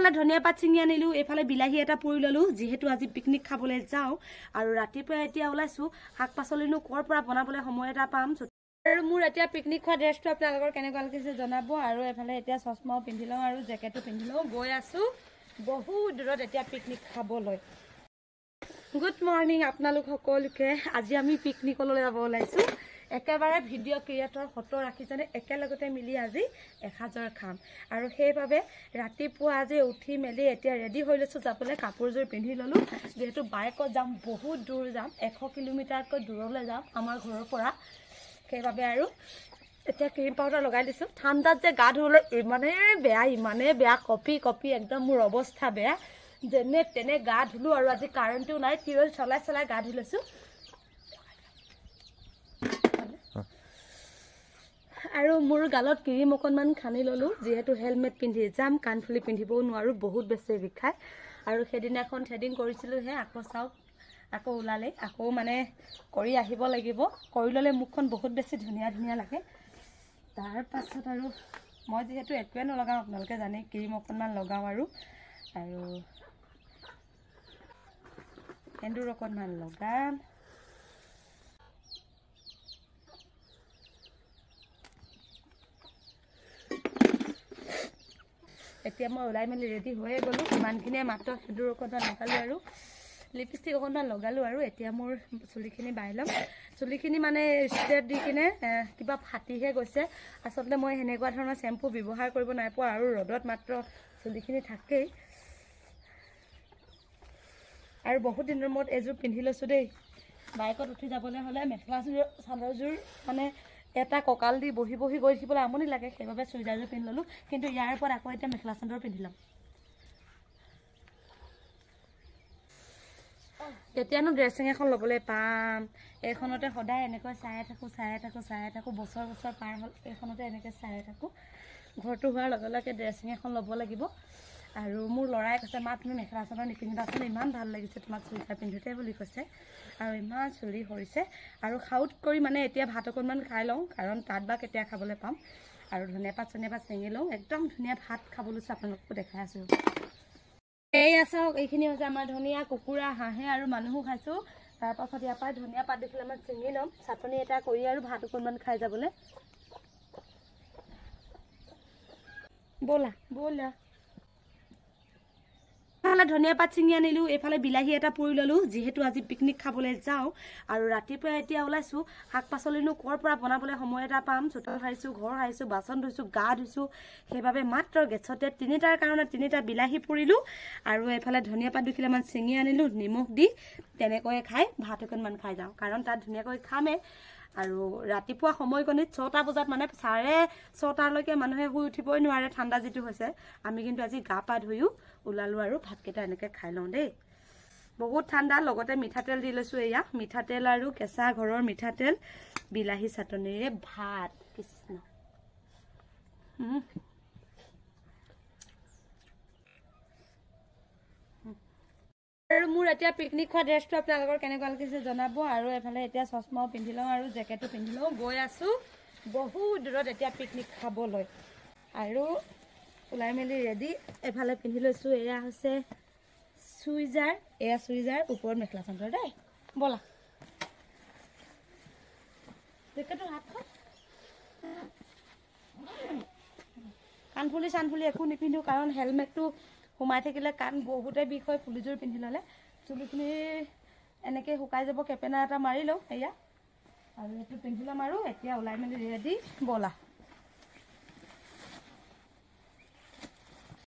এইফালে ধনিয়া পাত ছিঙি আনিলো, এইফালে বিলাহী এটা পুৰি ললো, যিহেতু আজি পিকনিক খাবলৈ যাওঁ। আৰু ৰাতিপুৱা এতিয়া ওলাইছো, শাক পাচলিনো ক'ৰ পৰা বনাবলৈ সময় এটা পাম। আৰু মোৰ এতিয়া পিকনিক খোৱা ড্ৰেছটো আপোনালোকৰ কেনেকুৱা লাগিছে জনাব। আৰু এইফালে এতিয়া চশমাও পিন্ধি লওঁ আৰু জেকেটো পিন্ধি লওঁ। গৈ আছো বহুত দূৰত এতিয়া পিকনিক খাবলৈ। গুড মৰ্ণিং আপোনালোক সকলোকে। আজি আমি পিকনিকলৈ যাব ওলাইছো। একেবাৰে ভিডিঅ' ক্ৰিয়েটৰ ফটো ৰাখিছনে একেলগতে মিলি আজি এসাঁজৰ খাম। আৰু সেইবাবে ৰাতিপুৱা আজি উঠি মেলি এতিয়া ৰেডি হৈ লৈছোঁ যাবলৈ। কাপোৰযোৰ পিন্ধি ল'লোঁ, যিহেতু বাইকত যাম, বহুত দূৰ যাম, 100 কিলোমিটাৰতকৈ দূৰলৈ যাম আমাৰ ঘৰৰ পৰা। সেইবাবে আৰু এতিয়া ক্ৰীম পাউডাৰ লগাই দিছোঁ। ঠাণ্ডাত যে গা ধুবলৈ ইমানেই বেয়া কপি একদম মোৰ অৱস্থা বেয়া। যেনে তেনে গা ধুলোঁ আৰু আজি কাৰেণ্টটো নাই, টিউবেল চলাই গা ধুই লৈছোঁ। আৰু মোৰ গালত ক্ৰীম অকণমান সানি ল'লোঁ, যিহেতু হেলমেট পিন্ধি যাম, কাণফুলি পিন্ধিবও নোৱাৰোঁ, বহুত বেছি বিষায়। আৰু সেইদিনাখন থ্ৰেডিং কৰিছিলোঁহে, আকৌ চাওক আকৌ ওলালে, আকৌ মানে কৰি আহিব লাগিব। কৰি ল'লে মুখখন বহুত বেছি ধুনীয়া লাগে। তাৰপাছত আৰু মই যিহেতু একোৱে নলগাওঁ, আপোনালোকে জানে, ক্ৰীম অকণমান লগাওঁ আৰু সেন্দুৰ অকণমান লগাম। এতিয়া মই ওলাই মেলি ৰেডি হৈয়ে গ'লোঁ। ইমানখিনিয়ে মাত্ৰ সেন্দুৰ অকণমান লগালোঁ আৰু লিপষ্টিক অকণমান লগালোঁ। আৰু এতিয়া মোৰ চুলিখিনি বাই ল'ম। চুলিখিনি মানে ষ্ট্ৰেট দি কিনে কিবা ফাটিহে গৈছে। আচলতে মই সেনেকুৱা ধৰণৰ চেম্পু ব্যৱহাৰ কৰিব নাই পোৱা, আৰু ৰ'দত মাত্ৰ চুলিখিনি থাকেই। আৰু বহুত দিনৰ মূৰত এযোৰ পিন্ধি লৈছোঁ দেই। বাইকত উঠি যাবলৈ হ'লে মেখেলা চাদৰযোৰ মানে এটা কঁকাল দি বহি গৈ থাকিবলৈ আমনি লাগে, সেইবাবে চুইজাৰযোৰ পিন্ধি ল'লোঁ। কিন্তু ইয়াৰ ওপৰত আকৌ এতিয়া মেখেলা চাদৰ পিন্ধি ল'ম। কেতিয়ানো ড্ৰেছিং এখন ল'বলৈ পাম। এইখনতে সদায় এনেকৈ চায়ে থাকোঁ। বছৰ পাৰ হ'ল, এইখনতে এনেকৈ চায়ে থাকোঁ। ঘৰটো হোৱাৰ লগে লগে ড্ৰেছিং এখন ল'ব লাগিব। আৰু মোৰ ল'ৰাই কৈছে, মা তুমি মেখেলা চাদৰ নিপিন্ধিবাচোন, ইমান ভাল লাগিছে তোমাক চুইজাৰ পিন্ধোতে বুলি কৈছে। আৰু ইমান চুলি সৰিছে। আৰু খাউট কৰি মানে এতিয়া ভাত অকণমান খাই লওঁ, কাৰণ তাত বা কেতিয়া খাবলৈ পাম। আৰু ধনিয়া পাত ছিঙি লওঁ, একদম ধুনীয়া ভাত খাব লৈছোঁ, আপোনালোককো দেখাই আছোঁ। এই চাওক, এইখিনি হৈছে আমাৰ ধনিয়া, কুকুৰা, হাঁহে আৰু মানুহো খাইছোঁ। তাৰপাছত ইয়াৰ পৰা ধনিয়া পাত দেখিলে মই ছিঙি ল'ম, চাটনি এটা কৰি আৰু ভাত অকণমান খাই যাবলৈ। ব'লা। এইফালে ধনিয়া পাত ছিঙি আনিলোঁ, এইফালে বিলাহী এটা পুৰি ল'লোঁ, যিহেতু আজি পিকনিক খাবলৈ যাওঁ। আৰু ৰাতিপুৱা এতিয়া ওলাইছোঁ, শাক পাচলিনো ক'ৰ পৰা বনাবলৈ সময় এটা পাম। চোতাল সাৰিছোঁ, ঘৰ সাৰিছোঁ, বাচন ধুইছোঁ, গা ধুইছোঁ। সেইবাবে মাত্ৰ গেছতে 3টাৰ কাৰণে 3টা বিলাহী পুৰিলোঁ। আৰু এইফালে ধনিয়া পাত দুখিলামান ছিঙি আনিলোঁ, নিমখ দি তেনেকৈয়ে খাই ভাত অকণমান খাই যাওঁ, কাৰণ তাত ধুনীয়াকৈ খামেই। আৰু ৰাতিপুৱা সময়কণিত 6টা বজাত মানে 6:30লৈকে মানুহে শুই উঠিবই নোৱাৰে, ঠাণ্ডা যিটো হৈছে। আমি কিন্তু আজি গা পা ধুইও ওলালোঁ আৰু ভাতকেইটা এনেকৈ খাই লওঁ দেই। বহুত ঠাণ্ডা, লগতে মিঠাতেল দি লৈছোঁ। এয়া মিঠাতেল আৰু কেঁচা ঘৰৰ মিঠাতেল, বিলাহী চাটনিৰে ভাত। কৃষ্ণ। আৰু মোৰ এতিয়া পিকনিক খোৱা ড্ৰেছটো আপোনালোকৰ কেনেকুৱা লাগিছে জনাব। আৰু এইফালে এতিয়া চশমাও পিন্ধি লওঁ আৰু জেকেটো পিন্ধি লওঁ। গৈ আছোঁ বহুত দূৰত এতিয়া পিকনিক খাবলৈ। আৰু ওলাই মেলি ৰেডি। এফালে পিন্ধি লৈছোঁ, এয়া হৈছে চুইজাৰ, ওপৰত মেখেলা চাদৰ দেই। ব'লা। জেকেটৰ হাতখন কাণফুলি চানফুলি একো নিপিন্ধো, কাৰণ হেলমেটটো সোমাই থাকিলে কাণ বহুতে বিষ হয়। ফুলিযোৰ পিন্ধি ল'লে চুলিখিনি এনেকৈ শুকাই যাব। কেপেনা এটা মাৰি লওঁ এয়া, আৰু এইটো পিন্ধি ল'ম। আৰু এতিয়া ওলাই মেলি ৰেডি, ব'লা।